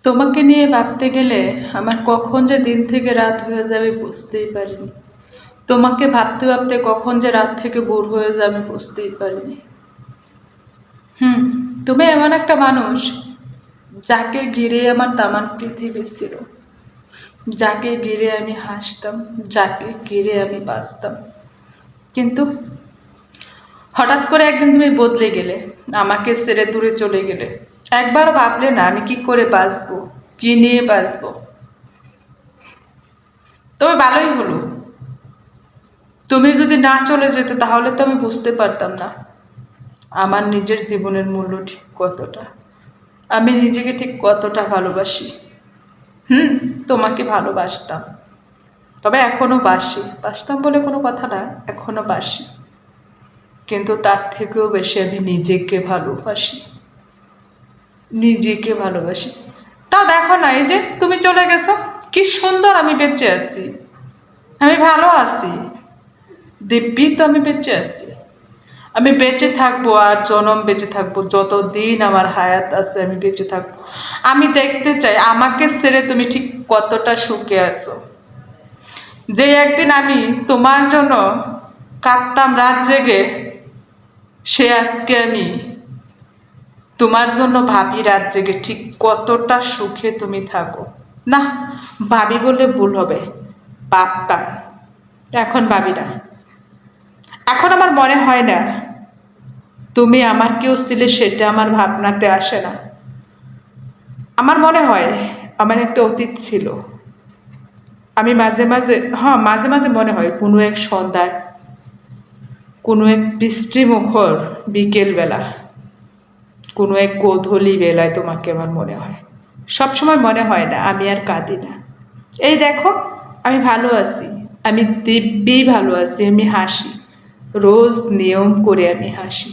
তোমাকে নিয়ে ভাবতে গেলে আমার কখন যে দিন থেকে রাত হয়ে যাবে বুঝতেই পারিনি। তোমাকে ভাবতে ভাবতে কখন যে রাত থেকে ভোর হয়ে যাবে বুঝতেই পারিনি। হুম। তুমি এমন একটা মানুষ যাকে ঘিরে আমার তামান পৃথিবী ছিল, যাকে ঘিরে আমি হাসতাম, যাকে ঘিরে আমি বাঁচতাম। কিন্তু হঠাৎ করে একদিন তুমি বদলে গেলে, আমাকে ছেড়ে দূরে চলে গেলে। একবার ভাবলে না আমি কি করে বাঁচবো, কি নিয়ে বাঁচবো। তবে ভালোই হলো, তুমি যদি না চলে যেতে তাহলে তো আমি বুঝতে পারতাম না আমার নিজের জীবনের মূল্য ঠিক কতটা, আমি নিজেকে ঠিক কতটা ভালোবাসি। হুম। তোমাকে ভালোবাসতাম, তবে এখনো বাসি, বাসতাম বলে কোনো কথা না, এখনো বাসি। কিন্তু তার থেকেও বেশি আমি নিজেকে ভালোবাসি, নিজেকে ভালোবাসি। তা দেখো না, এই যে তুমি চলে গেছো, কি সুন্দর আমি বেঁচে আছি, আমি ভালো আছি। দিব্যি তো আমি বেঁচে আছি। আমি বেঁচে থাকবো আর জনম বেঁচে থাকবো, যতদিন আমার হায়াত আছে আমি বেঁচে থাকবো। আমি দেখতে চাই আমাকে ছেড়ে তুমি ঠিক কতটা সুখে আছো। যে একদিন আমি তোমার জন্য কাঁদতাম রাত জেগে, সে আজকে আমি তোমার জন্য ভাবি রাত জেগে ঠিক কতটা সুখে তুমি থাকো। না, ভাবি বলে ভুল হবে, ভাবতাম, এখন ভাবি না। এখন আমার মনে হয় না তুমি আমার কেউ ছিলে, সেটা আমার ভাবনাতে আসে না। আমার মনে হয় আমার একটা অতীত ছিল। আমি মাঝে মাঝে, হ্যাঁ মাঝে মাঝে মনে হয় কোনো এক সন্ধ্যায়, কোনো এক বৃষ্টিমুখর বিকেল বেলা, কোনো এক গোধূলি বেলায় তোমাকে আমার মনে হয়। সবসময় মনে হয় না, আমি আর কাঁদি না। এই দেখো, আমি ভালো আছি, আমি দিব্যি ভালো আছি, আমি হাসি, রোজ নিয়ম করে আমি হাসি।